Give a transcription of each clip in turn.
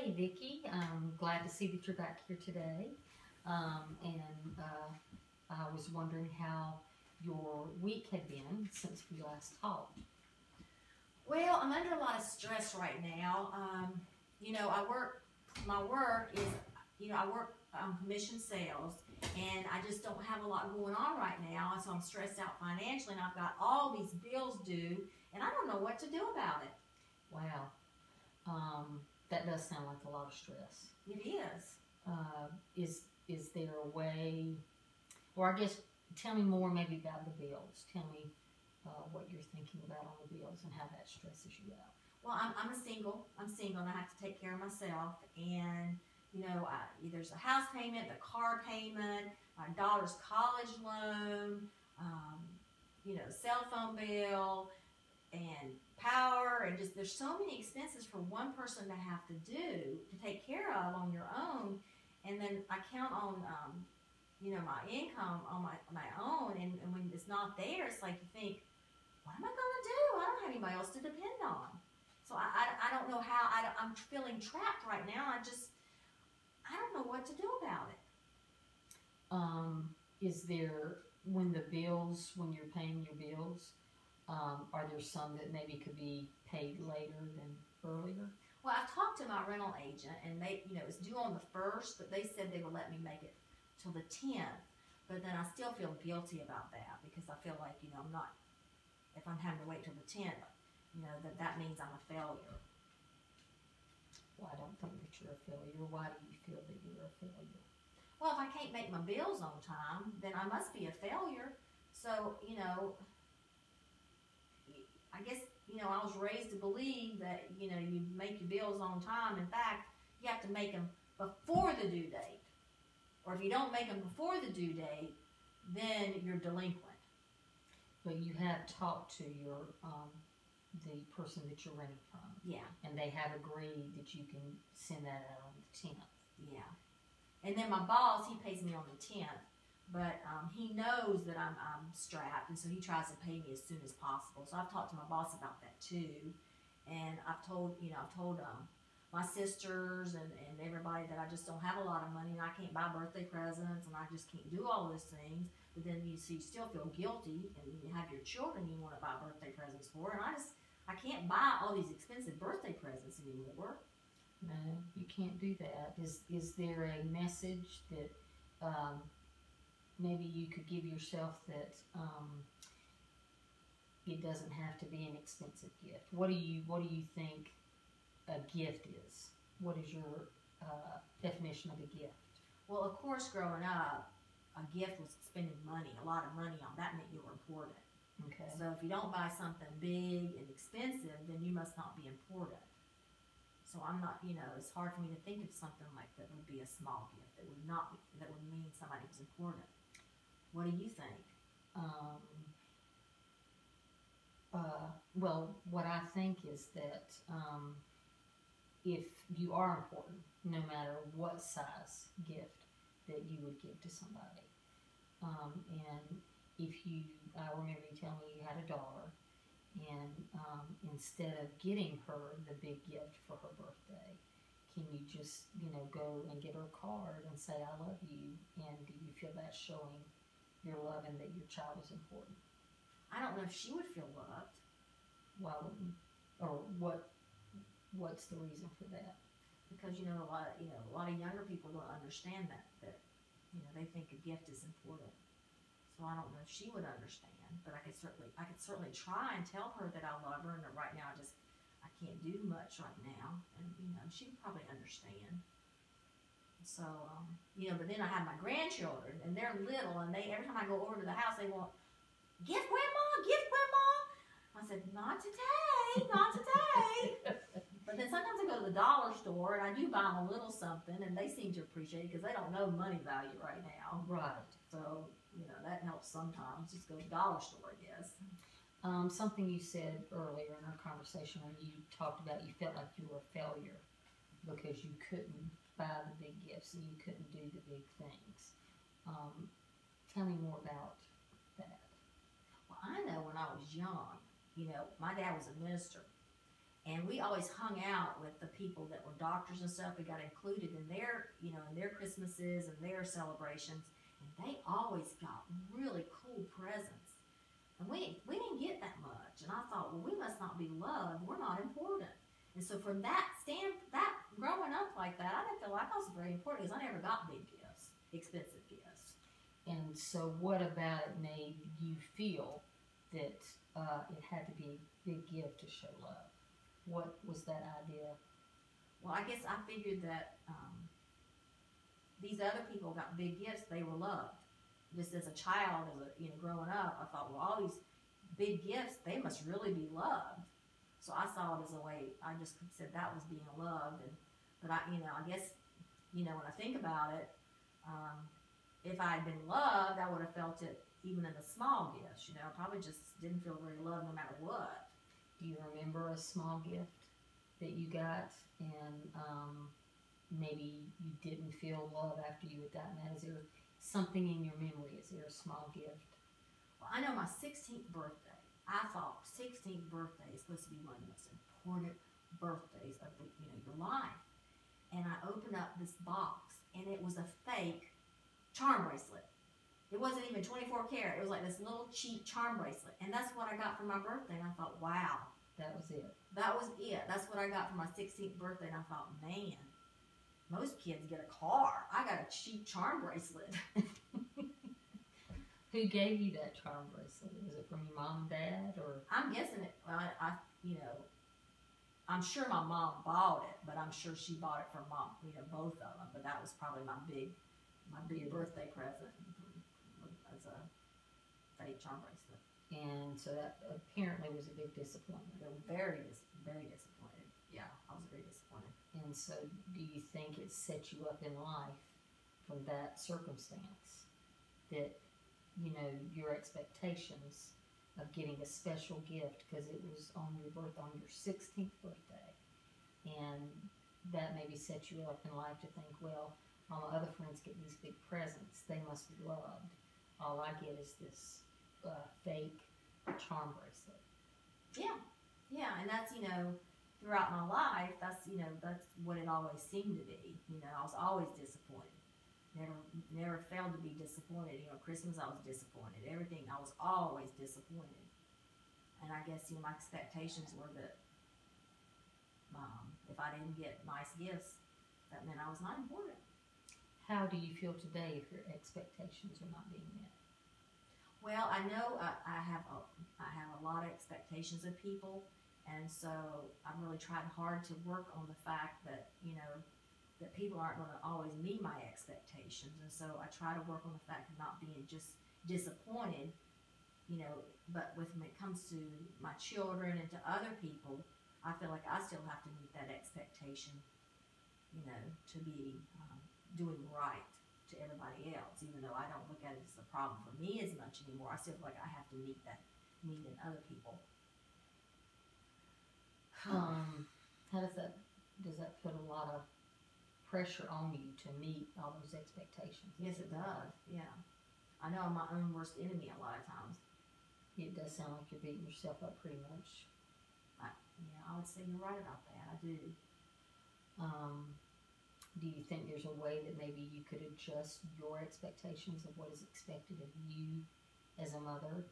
Hey, Vicki. I'm glad to see that you're back here today. I was wondering how your week had been since we last talked. Well, I'm under a lot of stress right now. My work is, I work commission sales, and I just don't have a lot going on right now, and so I'm stressed out financially, and I've got all these bills due, and I don't know what to do about it. Wow. That does sound like a lot of stress. It is. Is there a way, or I guess, tell me more maybe about the bills. Tell me what you're thinking about on the bills and how that stresses you out. Well, I'm single, and I have to take care of myself, and there's a house payment, the car payment, my daughter's college loan, cell phone bill, and power, and just there's so many expenses for one person to have to take care of on your own, and then I count on my income on my own, and when it's not there, it's like you think, what am I gonna do? I don't have anybody else to depend on. So I don't know how. I'm feeling trapped right now. I don't know what to do about it. Is there, when you're paying your bills, are there some that maybe could be paid later than earlier? Well, I've talked to my rental agent, and they, it's due on the 1st, but they said they would let me make it till the 10th. But then I still feel guilty about that because I feel like, I'm not, if I'm having to wait till the 10th, that means I'm a failure. Well, I don't think that you're a failure. Why do you feel that you're a failure? Well, if I can't make my bills on time, then I must be a failure. So, I guess, I was raised to believe that, you make your bills on time. In fact, you have to make them before the due date. Or if you don't make them before the due date, then you're delinquent. But you have talked to your the person that you're renting from. Yeah. And they have agreed that you can send that out on the 10th. Yeah. And then my boss, he pays me on the 10th. But he knows that I'm strapped, and so he tries to pay me as soon as possible. So I've talked to my boss about that too, and I've told my sisters and everybody that I just don't have a lot of money, and I can't buy birthday presents, and I just can't do all those things. But then you still feel guilty, and you have your children you want to buy birthday presents for, and I can't buy all these expensive birthday presents anymore. No, you can't do that. Is there a message that maybe you could give yourself that it doesn't have to be an expensive gift? What do you think a gift is? What is your definition of a gift? Well, of course, growing up, a gift was spending money, a lot of money on that meant you were important. Okay. So if you don't buy something big and expensive, then you must not be important. So I'm not, it's hard for me to think of something like that would be a small gift that would mean somebody was important. What do you think? Well, what I think is that if you are important, no matter what size gift that you would give to somebody, and I remember you telling me you had a daughter, and instead of getting her the big gift for her birthday, can you just, go and get her a card and say, I love you, and do you feel that's showing your love and that your child is important? I don't know if she would feel loved. Why wouldn't? Or what's the reason for that? Because a lot of younger people don't understand that they think a gift is important. So I don't know if she would understand, but I could certainly try and tell her that I love her, and that right now I can't do much right now, and she would probably understand. So but then I have my grandchildren, and they're little, and every time I go over to the house, they want, gift grandma, gift grandma. I said, not today, not today. But then sometimes I go to the dollar store, and I do buy them a little something, and they seem to appreciate it because they don't know money value right now. Right. So that helps sometimes. Just go to the dollar store, I guess. Something you said earlier in our conversation when you talked about you felt like you were a failure because you couldn't buy the big gifts and you couldn't do the big things. Tell me more about that. Well, I know when I was young, my dad was a minister, And we always hung out with the people that were doctors and stuff. We got included in their, you know, in their Christmases and their celebrations. And they always got really cool presents. And we didn't get that much. And I thought, well, we must not be loved. We're not important. And so from that growing up like that, I didn't feel like I was very important because I never got big gifts, expensive gifts. And so what about it made you feel that it had to be a big gift to show love? What was that idea? Well, I guess I figured that these other people got big gifts, they were loved. Just as a child, growing up, I thought, well, all these big gifts, they must really be loved. So I saw it as a way, I just said that was being loved. But I guess, when I think about it, if I had been loved, I would have felt it even in the small gifts. I probably just didn't feel very loved no matter what. Do you remember a small gift that you got and maybe you didn't feel love after you had gotten that? Is there something in your memory? Is there a small gift? Well, I know my 16th birthday. I thought 16th birthday is supposed to be one of the most important birthdays of your life. And I opened up this box, and it was a fake charm bracelet. It wasn't even 24 karat. It was like this little cheap charm bracelet. And that's what I got for my birthday. And I thought, wow. That was it. That was it. That's what I got for my 16th birthday. And I thought, man, most kids get a car. I got a cheap charm bracelet. Who gave you that charm bracelet? Was it from your mom and dad? Or I'm guessing it. I'm sure my mom bought it, but I'm sure she bought it from mom, both of them. But that was probably my big birthday present. As a fake charm bracelet. And so that apparently was a big disappointment. They were very disappointed. Yeah, I was very disappointed. And so do you think it set you up in life from that circumstance that, your expectations of getting a special gift because it was on your 16th birthday, and that maybe set you up in life to think, well, all my other friends get these big presents, they must be loved. All I get is this fake charm bracelet. Yeah, and that's, throughout my life, that's what it always seemed to be. I was always disappointed. Never failed to be disappointed. Christmas, I was disappointed. Everything, I was always disappointed. And I guess, my expectations were that if I didn't get nice gifts, that meant I was not important. How do you feel today if your expectations are not being met? Well, I know I have a lot of expectations of people, and so I've really tried hard to work on the fact that that people aren't going to always meet my expectations, and so I try to work on the fact of not being just disappointed, but when it comes to my children and to other people, I feel like I still have to meet that expectation, to be doing right to everybody else, even though I don't look at it as a problem for me as much anymore. I still feel like I have to meet that need in other people. How does that put a lot of pressure on you to meet all those expectations? Yes, it does. Yeah, I know I'm my own worst enemy a lot of times. It does sound like you're beating yourself up pretty much. I would say you're right about that. I do. Do you think there's a way that maybe you could adjust your expectations of what is expected of you as a mother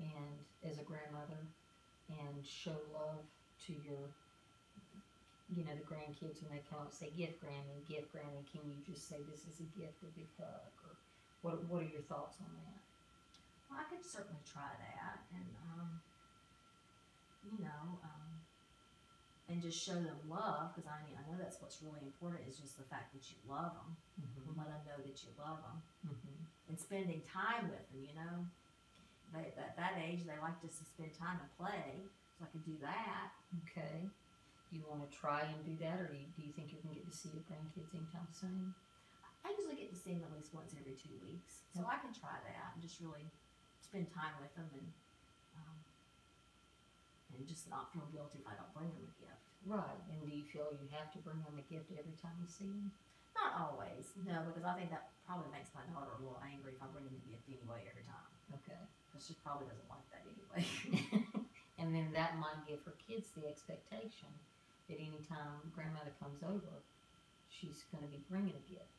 and as a grandmother and show love to your, the grandkids when they come up and say, gift Grammy, can you just say this is a gift, a big hug? Or what are your thoughts on that? Well, I could certainly try that, and and just show them love, because I know that's what's really important is just the fact that you love them, and let them know that you love them, and spending time with them. They, at that age, they like just to spend time and play, so I could do that. Okay. Do you want to try and do that, or do you think you're going to get to see your grandkids anytime soon? I usually get to see them at least once every 2 weeks, so I can try that and just really spend time with them and just not feel guilty if I don't bring them a gift. Right. And do you feel you have to bring them a gift every time you see them? Not always, no, because I think that probably makes my daughter a little angry if I bring them a gift anyway every time. Okay. Because she probably doesn't like that anyway. And then that might give her kids the expectation that anytime grandmother comes over, she's going to be bringing a gift.